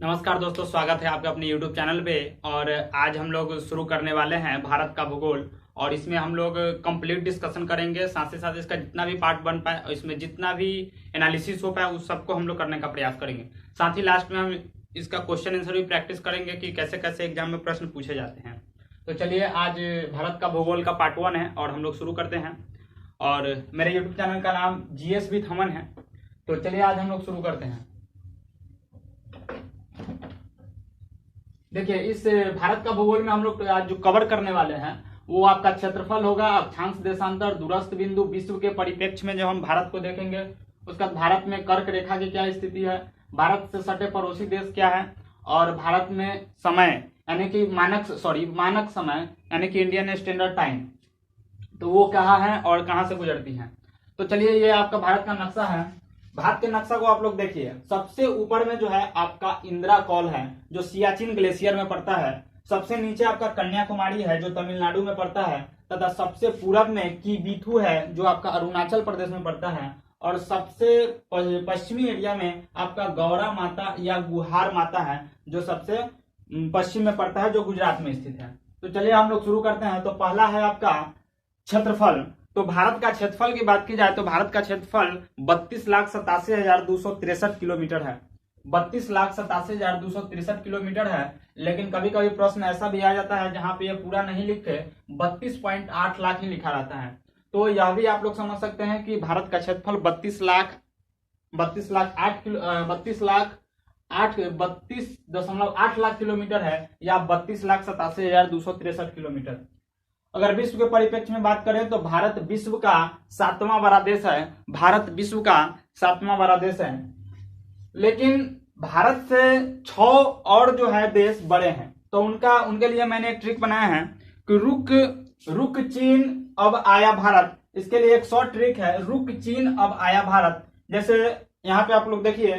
नमस्कार दोस्तों, स्वागत है आपका अपने YouTube चैनल पे। और आज हम लोग शुरू करने वाले हैं भारत का भूगोल। और इसमें हम लोग कंप्लीट डिस्कशन करेंगे, साथ ही साथ इसका जितना भी पार्ट बन पाए और इसमें जितना भी एनालिसिस हो पाए उस सबको हम लोग करने का प्रयास करेंगे। साथ ही लास्ट में हम इसका क्वेश्चन आंसर भी प्रैक्टिस करेंगे कि कैसे कैसे एग्जाम में प्रश्न पूछे जाते हैं। तो चलिए, आज भारत का भूगोल का पार्ट 1 है और हम लोग शुरू करते हैं। और मेरे यूट्यूब चैनल का नाम GS विथ अमन है। तो चलिए, आज हम लोग शुरू करते हैं। देखिए, इस भारत का भूगोल में हम लोग आज जो कवर करने वाले हैं वो आपका क्षेत्रफल होगा, अक्षांश, देशांतर, दूरस्थ बिंदु, विश्व के परिप्रेक्ष्य में जो हम भारत को देखेंगे। उसका भारत में कर्क रेखा की क्या स्थिति है, भारत से सटे पड़ोसी देश क्या है, और भारत में समय यानी कि मानक समय यानी कि इंडियन स्टैंडर्ड टाइम, तो वो कहाँ है और कहाँ से गुजरती है। तो चलिए, ये आपका भारत का नक्शा है। भारत के नक्शा को आप लोग देखिए, सबसे ऊपर में जो है आपका इंदिरा कॉल है जो सियाचिन ग्लेशियर में पड़ता है। सबसे नीचे आपका कन्याकुमारी है जो तमिलनाडु में पड़ता है, तथा सबसे पूरब में कीबीथू है जो आपका अरुणाचल प्रदेश में पड़ता है। और सबसे पश्चिमी एरिया में आपका गौरा माता या गुहार माता है जो सबसे पश्चिम में पड़ता है, जो गुजरात में स्थित है। तो चलिए हम लोग शुरू करते हैं। तो पहला है आपका क्षेत्रफल। तो भारत का क्षेत्रफल की बात की जाए तो भारत का क्षेत्रफल 32,87,263 किलोमीटर है। 32,87,263 किलोमीटर है। लेकिन कभी कभी प्रश्न ऐसा भी आ जाता है जहां पे ये पूरा नहीं लिखे, 32.8 लाख ही लिखा रहता है। तो यह भी आप लोग समझ सकते हैं कि भारत का क्षेत्रफल 32.8 लाख किलोमीटर है, या 32,87,263 किलोमीटर। अगर विश्व के परिप्रेक्ष्य में बात करें तो भारत विश्व का 7वां बड़ा देश है। भारत विश्व का 7वां बड़ा देश है, लेकिन भारत से 6 और जो है देश बड़े हैं। तो उनके लिए मैंने एक ट्रिक बनाया है कि रुक चीन अब आया भारत। इसके लिए एक शॉर्ट ट्रिक है, रुक चीन अब आया भारत। जैसे यहाँ पे आप लोग देखिए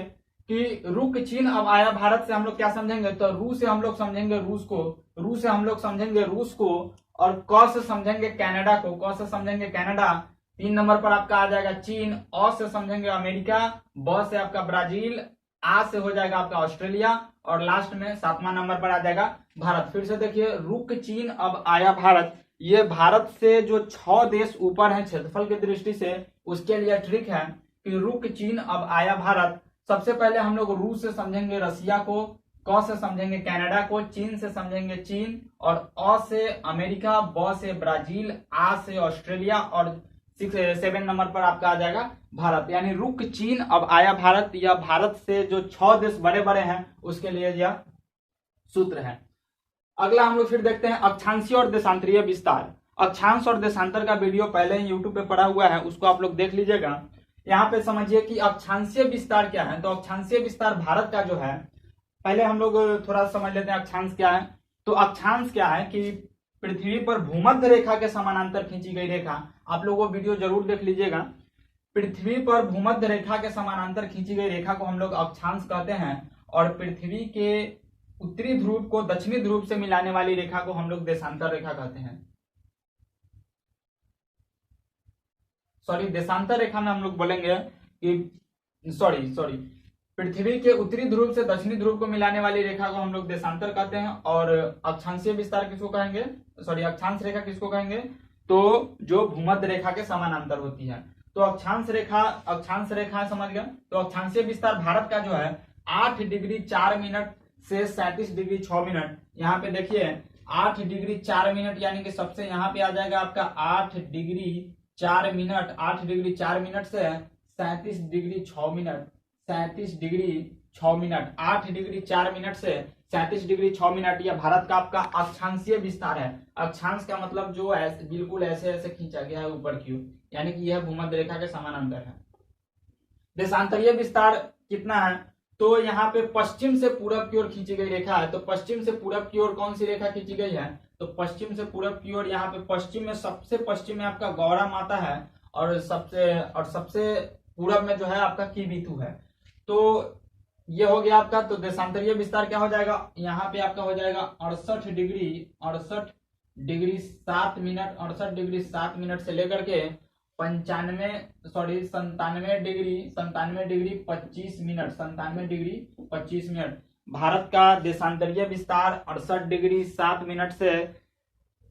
कि रुक चीन अब आया भारत से हम लोग क्या समझेंगे, तो रू से हम लोग समझेंगे रूस को, रू से हम लोग समझेंगे रूस को, और क से समझेंगे कनाडा को, क से समझेंगे कनाडा। 3 नंबर पर आपका आ जाएगा चीन, अ से समझेंगे अमेरिका, ब से आपका ब्राजील, आ से हो जाएगा आपका ऑस्ट्रेलिया, और लास्ट में 7वां नंबर पर आ जाएगा भारत। फिर से देखिए, रुक चीन अब आया भारत। ये भारत से जो 6 देश ऊपर हैं क्षेत्रफल की दृष्टि से, उसके लिए ट्रिक है कि रुक चीन अब आया भारत। सबसे पहले हम लोग रू से समझेंगे रसिया को, क से समझेंगे कनाडा को, चीन से समझेंगे चीन, और अ से अमेरिका, ब से ब्राजील, आ से ऑस्ट्रेलिया, और 7 नंबर पर आपका आ जाएगा भारत। यानी रुक चीन अब आया भारत, या भारत से जो 6 देश बड़े बड़े हैं उसके लिए यह सूत्र है। अगला हम लोग फिर देखते हैं अक्षांशीय और देशांतरीय विस्तार। अक्षांश और देशांतर का वीडियो पहले ही यूट्यूब पे पड़ा हुआ है, उसको आप लोग देख लीजिएगा। यहाँ पे समझिए कि अक्षांशीय विस्तार क्या है। तो अक्षांशीय विस्तार भारत का जो है, पहले हम लोग थोड़ा समझ लेते हैं अक्षांश क्या है। तो अक्षांश क्या है कि पृथ्वी पर भूमध्य रेखा के समानांतर खींची गई रेखा। आप लोग वो वीडियो जरूर देख लीजिएगा। पृथ्वी पर भूमध्य रेखा के समानांतर खींची गई रेखा को हम लोग अक्षांश कहते हैं, और पृथ्वी के उत्तरी ध्रुव को दक्षिणी ध्रुव से मिलाने वाली रेखा को हम लोग देशांतर रेखा कहते हैं। देशांतर रेखा में हम लोग बोलेंगे कि पृथ्वी के उत्तरी ध्रुव से दक्षिणी ध्रुव को मिलाने वाली रेखा को हम लोग देशांतर कहते हैं। और अक्षांशीय विस्तार किसको कहेंगे, अक्षांश रेखा किसको कहेंगे, तो जो भूमध्य रेखा के समानांतर होती है। तो अक्षांश रेखा समझ गए। तो अक्षांशीय विस्तार भारत का जो है 8 डिग्री 4 मिनट से 37 डिग्री 6 मिनट। यहाँ पे देखिए 8 डिग्री 4 मिनट, यानी कि सबसे यहाँ पे आ जाएगा आपका 8 डिग्री 4 मिनट, 8 डिग्री 4 मिनट से 37 degree 6 minute, 37 degree 6 minute, 8 degree 4 minute से 37 डिग्री 6 मिनट। यह भारत का आपका अक्षांशीय विस्तार है। अक्षांश का मतलब जो ऐसे बिल्कुल ऐसे खींचा गया है ऊपर की ओर, यानी कि यह भूमध्य रेखा के समानांतर है। देशांतरीय विस्तार कितना है, तो यहाँ पे पश्चिम से पूरब की ओर खींची गई रेखा है। तो पश्चिम से पूरब की ओर कौन सी रेखा खींची गई है, तो पश्चिम से पूरब की ओर यहाँ पे पश्चिम में, सबसे पश्चिम में आपका गौरा माता है, और सबसे पूरब में जो है आपका कीबीथू है। तो ये हो गया आपका। तो देशांतरीय विस्तार क्या हो जाएगा, यहाँ पे आपका हो जाएगा 68 डिग्री 7 मिनट, 68 डिग्री 7 मिनट से लेकर के 97 degree 25 minute, 97 degree 25 minute Bharat का देशांतरीय विस्तार 68 डिग्री 7 मिनट से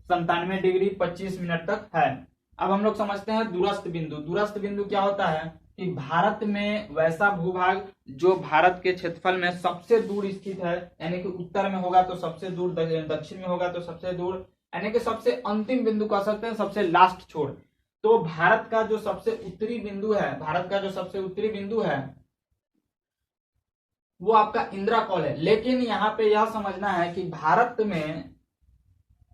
97 डिग्री 25 मिनट तक है। अब हम लोग समझते हैं दूरस्थ बिंदु। दूरस्थ बिंदु क्या होता है कि भारत में वैसा भूभाग जो भारत के क्षेत्रफल में सबसे दूर स्थित है, यानी कि उत्तर में होगा तो सबसे दूर, दक्षिण में होगा तो सबसे दूर, यानी कि सबसे अंतिम बिंदु कह सकते हैं, सबसे लास्ट छोर। तो भारत का जो सबसे उत्तरी बिंदु है, भारत का जो सबसे उत्तरी बिंदु है वो आपका इंदिरा कॉल है। लेकिन यहाँ पे यह समझना है कि भारत में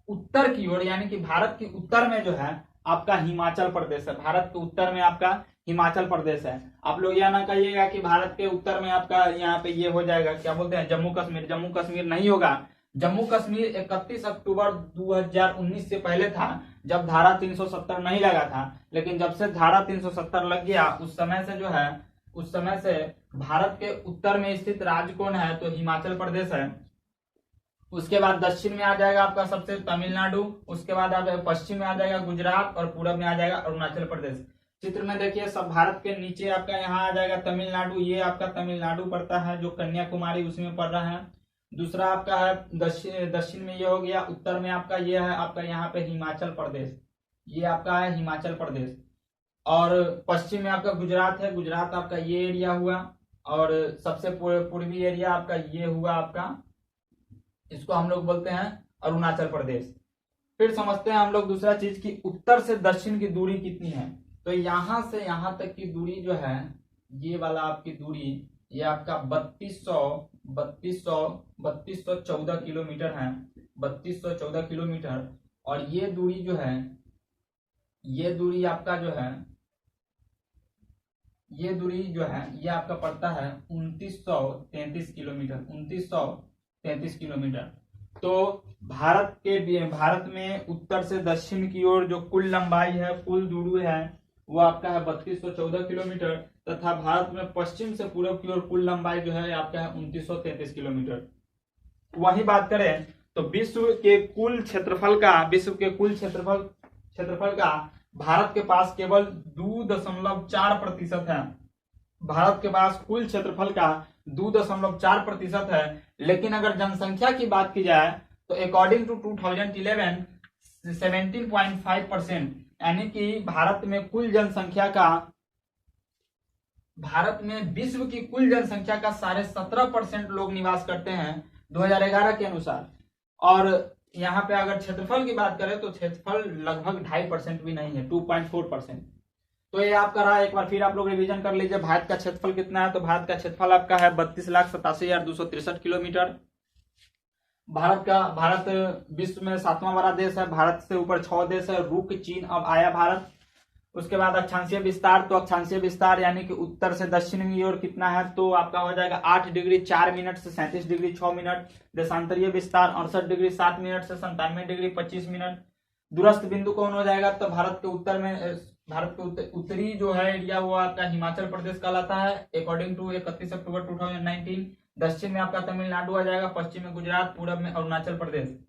उत्तर की ओर, यानी कि भारत के उत्तर में जो है आपका हिमाचल प्रदेश है। भारत के उत्तर में आपका हिमाचल प्रदेश है। आप लोग यह ना कहिएगा कि भारत के उत्तर में आपका यहाँ पे ये हो जाएगा, क्या बोलते हैं, जम्मू कश्मीर। जम्मू कश्मीर नहीं होगा। जम्मू कश्मीर 31 अक्टूबर 2019 से पहले था, जब धारा 370 नहीं लगा था। लेकिन जब से धारा 370 लग गया, उस समय से जो है, उस समय से भारत के उत्तर में स्थित राज्य कौन है, तो हिमाचल प्रदेश है। उसके बाद दक्षिण में आ जाएगा आपका सबसे तमिलनाडु, उसके बाद पश्चिम में आ जाएगा गुजरात, और पूरब में आ जाएगा अरुणाचल प्रदेश। चित्र में देखिए, सब भारत के नीचे आपका यहाँ आ जाएगा तमिलनाडु। ये आपका तमिलनाडु पड़ता है, जो कन्याकुमारी उसमें पड़ रहा है। दूसरा आपका है दक्षिण में ये हो गया। उत्तर में आपका ये है, आपका यहाँ पे हिमाचल प्रदेश, ये आपका है हिमाचल प्रदेश। और पश्चिम में आपका गुजरात है। गुजरात आपका ये एरिया हुआ। और सबसे पूर्वी एरिया आपका ये हुआ आपका, इसको हम लोग बोलते हैं अरुणाचल प्रदेश। फिर समझते हैं हम लोग दूसरा चीज की उत्तर से दक्षिण की दूरी कितनी है। तो यहां से यहां तक की दूरी जो है, ये वाला आपकी दूरी, ये आपका 3214 किलोमीटर है। 3214 किलोमीटर। और ये दूरी जो है, ये दूरी आपका जो है, ये दूरी जो है, ये आपका पड़ता है 2933 किलोमीटर। 2933 किलोमीटर। तो भारत में उत्तर से दक्षिण की ओर जो कुल लंबाई है, कुल दूरी है, वो आपका है 3214 किलोमीटर। तथा भारत में पश्चिम से पूर्व की ओर कुल लंबाई जो है आपका है 2933 किलोमीटर। वही बात करें तो विश्व के कुल क्षेत्रफल का भारत के पास केवल 2.4% है। भारत के पास कुल क्षेत्रफल का 2.4% है। लेकिन अगर जनसंख्या की बात की जाए तो अकॉर्डिंग टू 2011 17.5%, यानी कि भारत में विश्व की कुल जनसंख्या का 17.5% लोग निवास करते हैं 2011 के अनुसार। और यहाँ पे अगर क्षेत्रफल की बात करें तो क्षेत्रफल लगभग 2.5% भी नहीं है, 2.4%। तो ये आपका रहा। एक बार फिर आप लोग रिवीजन कर लीजिए, भारत का क्षेत्रफल कितना है। तो भारत का क्षेत्रफल आपका है 32,87,263 किलोमीटर। भारत विश्व में 7वां बड़ा देश है। भारत से ऊपर 6 देश है, रूस, चीन, अब आया भारत। उसके बाद अक्षांशीय विस्तार, तो अक्षांशीय विस्तार यानी कि उत्तर से दक्षिण की ओर कितना है, तो आपका हो जाएगा 8 डिग्री 4 मिनट से 37 डिग्री 6 मिनट। देशांतरीय विस्तार 68 डिग्री 7 मिनट से 97 डिग्री 25 मिनट। दूरस्थ बिंदु कौन हो जाएगा, तो भारत के उत्तरी जो है एरिया वो आपका हिमाचल प्रदेश कहलाता है अकॉर्डिंग टू 31 अक्टूबर 2019। दक्षिण में आपका तमिलनाडु आ जाएगा, पश्चिम में गुजरात, पूरब में अरुणाचल प्रदेश।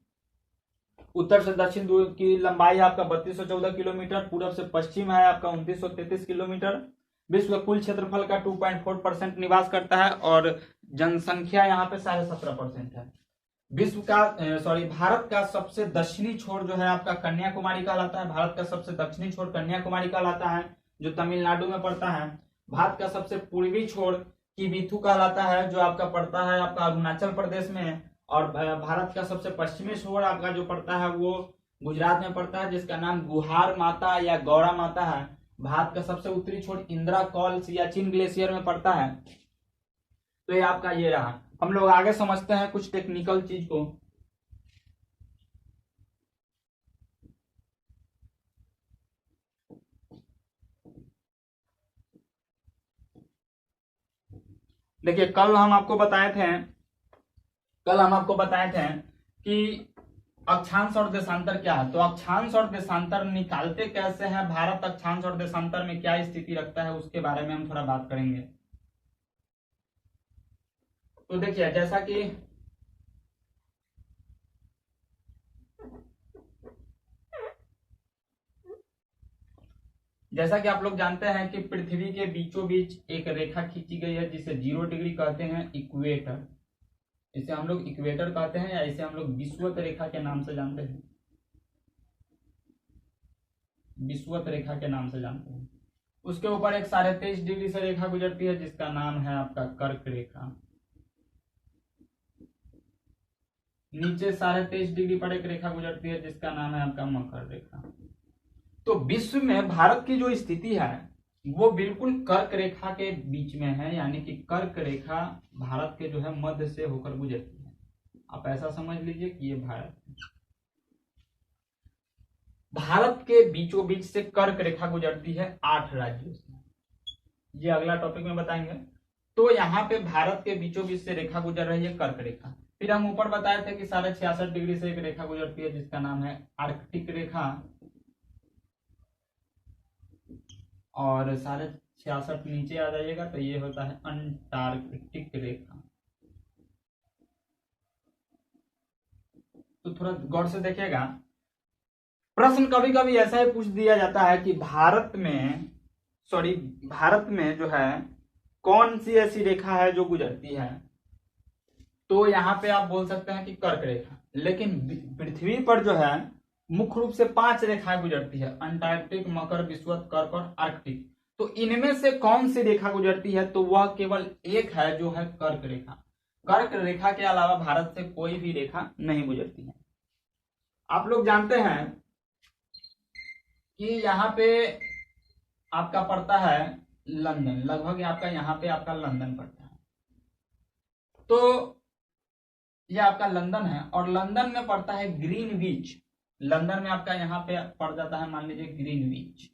उत्तर से दक्षिण दूर की लंबाई आपका 3214 किलोमीटर। पूरब से पश्चिम है आपका 2933 किलोमीटर। विश्व कुल क्षेत्रफल का 2.4% निवास करता है और जनसंख्या यहाँ पे 17.5% है। भारत का सबसे दक्षिणी छोर जो है आपका कन्याकुमारी कहलाता है। भारत का सबसे दक्षिणी छोर कन्याकुमारी कहलाता है, जो तमिलनाडु में पड़ता है। भारत का सबसे पूर्वी छोर किबिथु कहलाता है, जो आपका पड़ता है आपका अरुणाचल प्रदेश में। और भारत का सबसे पश्चिमी छोर आपका जो पड़ता है वो गुजरात में पड़ता है, जिसका नाम गुहार माता या गौरा माता है। भारत का सबसे उत्तरी छोर इंदिरा कॉल सियाचिन ग्लेशियर में पड़ता है। तो ये आपका ये रहा। हम लोग आगे समझते हैं कुछ टेक्निकल चीज को। देखिए, कल हम आपको बताए थे कि अक्षांश और देशांतर क्या है। तो अक्षांश और देशांतर निकालते कैसे हैं, भारत अक्षांश और देशांतर में क्या स्थिति रखता है, उसके बारे में हम थोड़ा बात करेंगे। तो देखिए, जैसा कि आप लोग जानते हैं कि पृथ्वी के बीचों बीच एक रेखा खींची गई है जिसे 0 डिग्री कहते हैं, इक्वेटर। इसे हम लोग इक्वेटर कहते हैं या इसे हम लोग विषुवत रेखा के नाम से जानते हैं, विषुवत रेखा के नाम से जानते हैं। उसके ऊपर एक 23.5 डिग्री से रेखा गुजरती है जिसका नाम है आपका कर्क रेखा। नीचे 23.5 डिग्री पर एक रेखा गुजरती है जिसका नाम है आपका मकर रेखा। तो विश्व में भारत की जो स्थिति है वो बिल्कुल कर्क रेखा के बीच में है, यानी कि कर्क रेखा भारत के जो है मध्य से होकर गुजरती है। आप ऐसा समझ लीजिए कि ये भारत के बीचों बीच से कर्क रेखा गुजरती है 8 राज्यों से। ये अगला टॉपिक में बताएंगे। तो यहाँ पे भारत के बीचों बीच से रेखा गुजर रही है कर्क रेखा। फिर हम ऊपर बताए थे कि 66.5 डिग्री से एक रेखा गुजरती है जिसका नाम है आर्कटिक रेखा, और 66.5 नीचे आ जाइएगा तो ये होता है अंटार्कटिक रेखा। तो थोड़ा गौर से देखिएगा, प्रश्न कभी कभी ऐसा ही पूछ दिया जाता है कि भारत में जो है कौन सी ऐसी रेखा है जो गुजरती है, तो यहाँ पे आप बोल सकते हैं कि कर्क रेखा। लेकिन पृथ्वी पर जो है मुख्य रूप से 5 रेखाएं गुजरती है, अंटार्कटिक, मकर, विषुवत, कर्क और आर्कटिक। तो इनमें से कौन सी रेखा गुजरती है, तो वह केवल एक है जो है कर्क रेखा। कर्क रेखा के अलावा भारत से कोई भी रेखा नहीं गुजरती है। आप लोग जानते हैं कि यहाँ पे आपका पड़ता है लंदन, लगभग आपका यहाँ पे आपका लंदन पड़ता है। तो यह आपका लंदन है और लंदन में पड़ता है ग्रीनविच। लंदन में आपका यहाँ पे पड़ जाता है मान लीजिए ग्रीनविच।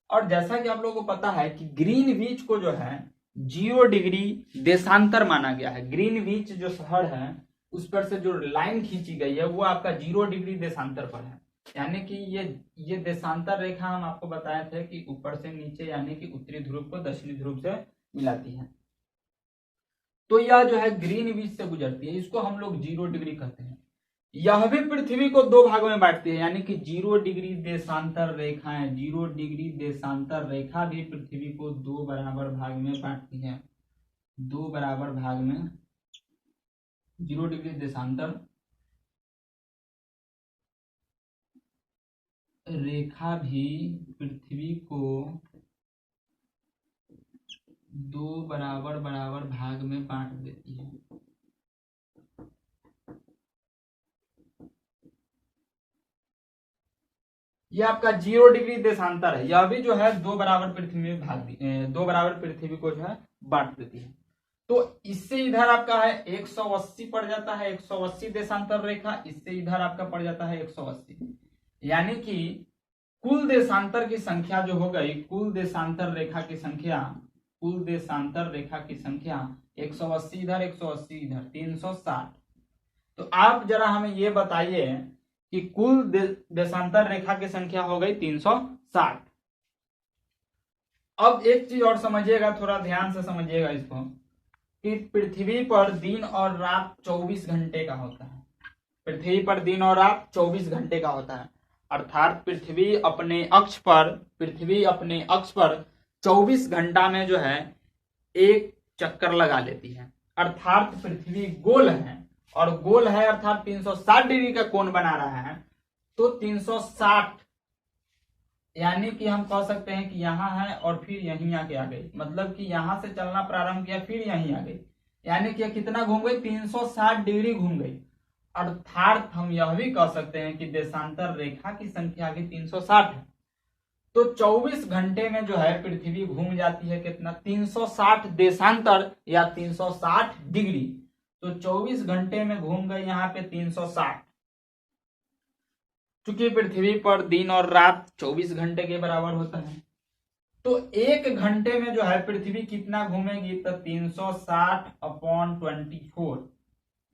और जैसा कि आप लोगों को पता है कि ग्रीनविच को जो है 0 डिग्री देशांतर माना गया है। ग्रीनविच जो शहर है उस पर से जो लाइन खींची गई है वो आपका 0 डिग्री देशांतर पर है, यानी कि ये देशांतर रेखा हम आपको बताए थे कि ऊपर से नीचे यानी कि उत्तरी ध्रुव को दक्षिणी ध्रुव से मिलाती है। तो यह जो है ग्रीनविच से गुजरती है, इसको हम लोग 0 डिग्री कहते हैं। यह भी पृथ्वी को 2 भागों में बांटती है, यानी कि 0 डिग्री देशांतर रेखाएं, 0 डिग्री देशांतर रेखा भी पृथ्वी को 2 बराबर भाग में बांटती है। 2 बराबर भाग में 0 डिग्री देशांतर रेखा भी पृथ्वी को 2 बराबर भाग में बांट देती है। यह आपका 0 डिग्री देशांतर है, यह भी जो है 2 बराबर पृथ्वी में 2 बराबर पृथ्वी को जो है बांट देती है। तो इससे इधर आपका है 180 पड़ जाता है, 180 देशांतर रेखा, इससे इधर आपका पड़ जाता है 180, यानी कि कुल देशांतर की संख्या जो हो गई, कुल देशांतर रेखा की संख्या 180 इधर 180 इधर 360। तो आप जरा हमें ये बताइए कि कुल देशांतर रेखा की संख्या हो गई 360। अब एक चीज और समझिएगा, थोड़ा ध्यान से समझिएगा इसको, कि पृथ्वी पर दिन और रात 24 घंटे का होता है। पृथ्वी पर दिन और रात 24 घंटे का होता है, अर्थात पृथ्वी अपने अक्ष पर 24 घंटा में जो है एक चक्कर लगा लेती है। अर्थात पृथ्वी गोल है, और गोल है अर्थात 360 डिग्री का कोण बना रहा है। तो 360 यानी कि हम कह सकते हैं कि यहां है और फिर यहीं आके आ गई, मतलब कि यहां से चलना प्रारंभ किया फिर यहीं आ गई, यानी कि कितना घूम गई, 360 डिग्री घूम गई। अर्थात हम यह भी कह सकते हैं कि देशांतर रेखा की संख्या भी 360 है। तो 24 घंटे में जो है पृथ्वी घूम जाती है कितना, 360 देशांतर या 360 डिग्री। तो 24 घंटे में घूम गए यहाँ पे 360। चूंकि पृथ्वी पर दिन और रात 24 घंटे के बराबर होता है, तो 1 घंटे में जो है पृथ्वी कितना घूमेगी, तो 360/24,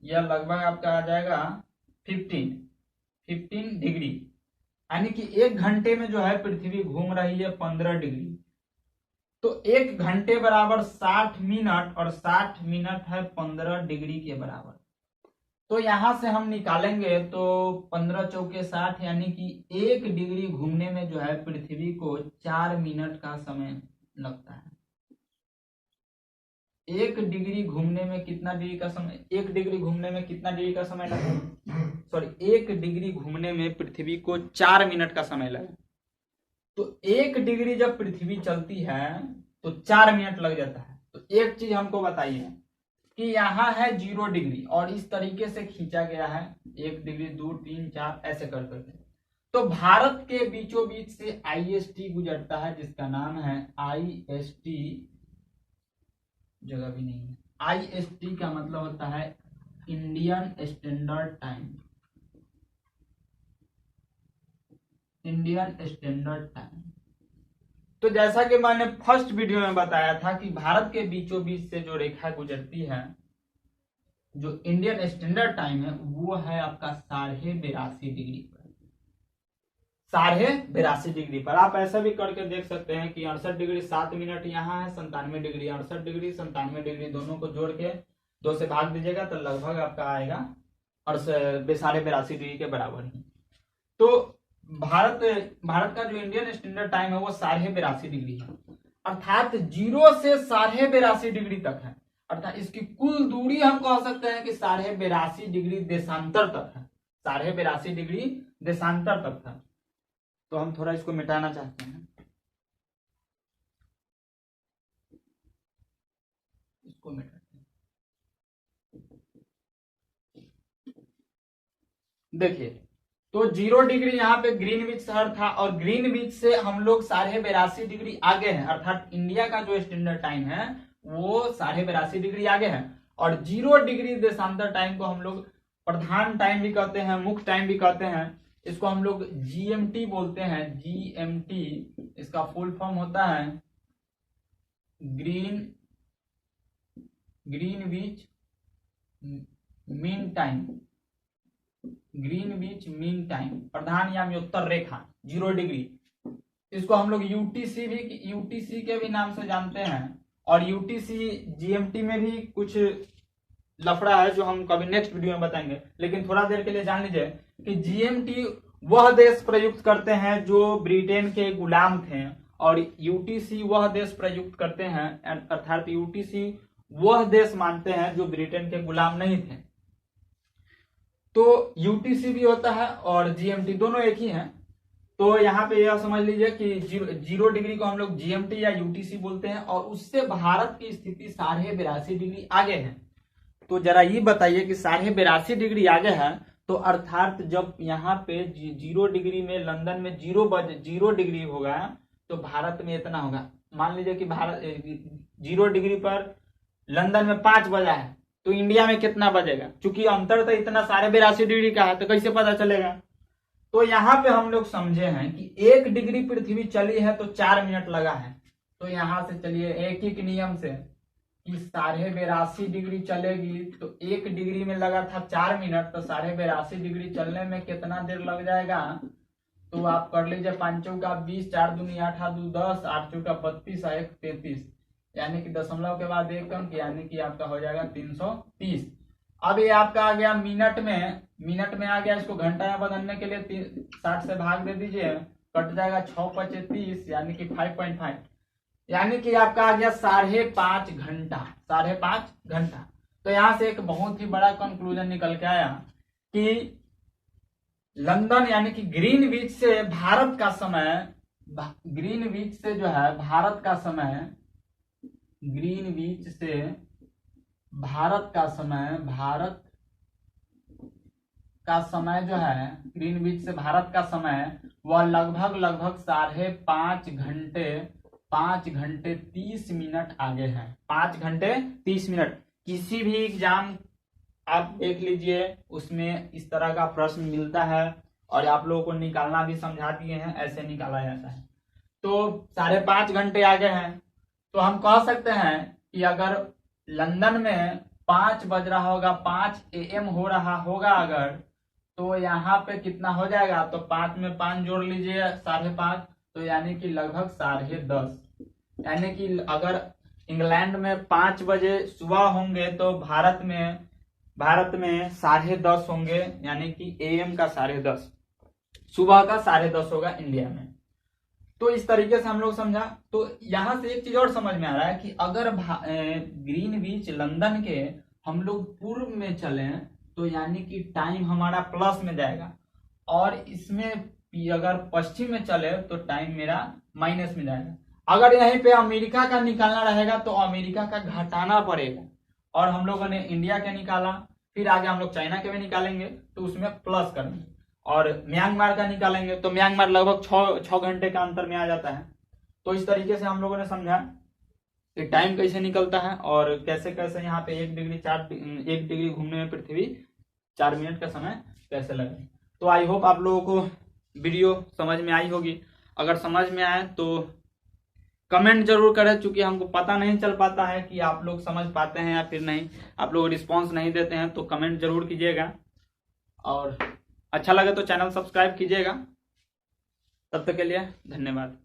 यह लगभग आपका आ जाएगा 15 डिग्री, यानी कि 1 घंटे में जो है पृथ्वी घूम रही है 15 डिग्री। तो 1 घंटे बराबर 60 मिनट, और 60 मिनट है 15 डिग्री के बराबर। तो यहां से हम निकालेंगे तो 15 चौके 60, यानी कि 1 डिग्री घूमने में जो है पृथ्वी को 4 मिनट का समय लगता है। 1 डिग्री घूमने में कितना डिग्री का समय, 1 डिग्री घूमने में कितना डिग्री का समय लगा, सॉरी 1 डिग्री घूमने में पृथ्वी को 4 मिनट का समय लगा। तो 1 डिग्री जब पृथ्वी चलती है तो 4 मिनट लग जाता है। तो एक चीज हमको बताइए कि यहाँ है 0 डिग्री और इस तरीके से खींचा गया है 1 डिग्री 2 3 4 ऐसे कर करके। तो भारत के बीचों बीच से IST गुजरता है जिसका नाम है IST, जगह भी नहीं है, IST का मतलब होता है Indian standard time, Indian standard time. तो जैसा कि मैंने फर्स्ट वीडियो में बताया था कि भारत के बीचों बीच से जो रेखा गुजरती है, जो इंडियन स्टैंडर्ड टाइम है, वो है आपका 82.5 डिग्री पर, 82.5 डिग्री पर। आप ऐसा भी करके देख सकते हैं कि 68 डिग्री 7 मिनट यहाँ है, 97 डिग्री 68 डिग्री 97 डिग्री, दोनों को जोड़ के 2 से भाग दीजिएगा तो लगभग आपका आएगा 82.5 डिग्री के बराबर ही। तो भारत का जो इंडियन स्टैंडर्ड टाइम है वो 82.5 डिग्री है, अर्थात 0 से 82.5 डिग्री तक है। अर्थात इसकी कुल दूरी हम कह सकते हैं कि 82.5 डिग्री देशांतर तक है, 82.5 डिग्री देशांतर तक था। तो हम थोड़ा इसको मिटाना चाहते हैं, इसको मिटाते हैं। देखिए तो 0 डिग्री यहाँ पे ग्रीनविच शहर था और ग्रीनविच से हम लोग 82.5 डिग्री आगे हैं, अर्थात इंडिया का जो स्टैंडर्ड टाइम है वो 82.5 डिग्री आगे है। और 0 डिग्री देशांतर टाइम को हम लोग प्रधान टाइम भी कहते हैं, मुख्य टाइम भी कहते हैं, इसको हम लोग GMT बोलते हैं, GMT। इसका फुल फॉर्म होता है Greenwich Mean Time, Greenwich Mean Time, प्रधान या उत्तर रेखा 0 डिग्री। इसको हम लोग UTC के भी नाम से जानते हैं। और UTC GMT में भी कुछ लफड़ा है जो हम कभी नेक्स्ट वीडियो में बताएंगे, लेकिन थोड़ा देर के लिए जान लीजिए कि GMT वह देश प्रयुक्त करते हैं जो ब्रिटेन के गुलाम थे और UTC वह देश प्रयुक्त करते हैं, अर्थात UTC वह देश मानते हैं जो ब्रिटेन के गुलाम नहीं थे। तो UTC भी होता है और GMT दोनों एक ही हैं। तो यहाँ पे यह समझ लीजिए कि 0 डिग्री को हम लोग GMT या UTC बोलते हैं और उससे भारत की स्थिति 82.5 डिग्री आगे है। तो जरा ये बताइए कि 82.5 डिग्री आगे है तो अर्थात जब यहाँ पे 0 डिग्री में लंदन में 0 डिग्री होगा तो भारत में इतना होगा। मान लीजिए कि भारत 0 डिग्री पर लंदन में 5 बजा है तो इंडिया में कितना बजेगा, क्योंकि अंतर तो इतना 82.5 डिग्री का है तो कैसे पता चलेगा। तो यहाँ पे हम लोग समझे हैं कि 1 डिग्री पृथ्वी चली है तो 4 मिनट लगा है। तो यहाँ से चलिए एक ही नियम से कि 82.5 डिग्री चलेगी तो 1 डिग्री में लगा था 4 मिनट, तो 82.5 डिग्री चलने में कितना देर लग जाएगा। तो आप कर लीजिए 5 चौका 20, 4 दूनी 8, 8 दू 10, 8 चौका 32, 1 33, यानी कि दशमलव के बाद 1 अंक, यानी कि आपका हो जाएगा 330। अब ये आपका आ गया मिनट में आ गया। इसको घंटा में बदलने के लिए 60 से भाग दे दीजिए, कट जाएगा 6 5 30, यानी कि 5.5, यानी कि आपका आ गया 5.5 घंटा, 5.5 घंटा। तो यहाँ से एक बहुत ही बड़ा कंक्लूजन निकल के आया कि लंदन यानी कि ग्रीनविच से भारत का समय, ग्रीनविच से जो है भारत का समय, ग्रीनविच से भारत का समय जो है, ग्रीनविच से भारत का समय वह लगभग 5 घंटे 30 मिनट आगे है, 5 घंटे 30 मिनट। किसी भी एग्जाम आप देख लीजिए उसमें इस तरह का प्रश्न मिलता है और आप लोगों को निकालना भी समझा दिए हैं, ऐसे निकाला जाता है। तो 5.5 घंटे आगे हैं। तो हम कह सकते हैं कि अगर लंदन में 5 बज रहा होगा, 5 AM हो रहा होगा अगर, तो यहाँ पे कितना हो जाएगा, तो 5 में 5 जोड़ लीजिए 5.5, तो यानी कि लगभग 10:30। यानी कि अगर इंग्लैंड में 5 बजे सुबह होंगे तो भारत में 10:30 होंगे, यानी कि AM का 10:30, सुबह का 10:30 होगा इंडिया में। तो इस तरीके से हम लोग समझा। तो यहाँ से एक चीज और समझ में आ रहा है कि अगर ग्रीनविच लंदन के हम लोग पूर्व में चले तो यानी कि टाइम हमारा प्लस में जाएगा, और इसमें अगर पश्चिम में चले तो टाइम मेरा माइनस में जाएगा। अगर यहीं पे अमेरिका का निकालना रहेगा तो अमेरिका का घटाना पड़ेगा, और हम लोगों ने इंडिया का निकाला, फिर आगे हम लोग चाइना के भी निकालेंगे तो उसमें प्लस करेंगे, और म्यांमार का निकालेंगे तो म्यांमार लगभग 6 घंटे का अंतर में आ जाता है। तो इस तरीके से हम लोगों ने समझा कि टाइम कैसे निकलता है और कैसे कैसे यहाँ पे 1 डिग्री घूमने में पृथ्वी 4 मिनट का समय कैसे लगे। तो आई होप आप लोगों को वीडियो समझ में आई होगी। अगर समझ में आए तो कमेंट जरूर करें, चूंकि हमको पता नहीं चल पाता है कि आप लोग समझ पाते हैं या फिर नहीं। आप लोग रिस्पॉन्स नहीं देते हैं तो कमेंट जरूर कीजिएगा, और अच्छा लगे तो चैनल सब्सक्राइब कीजिएगा। तब तक के लिए धन्यवाद।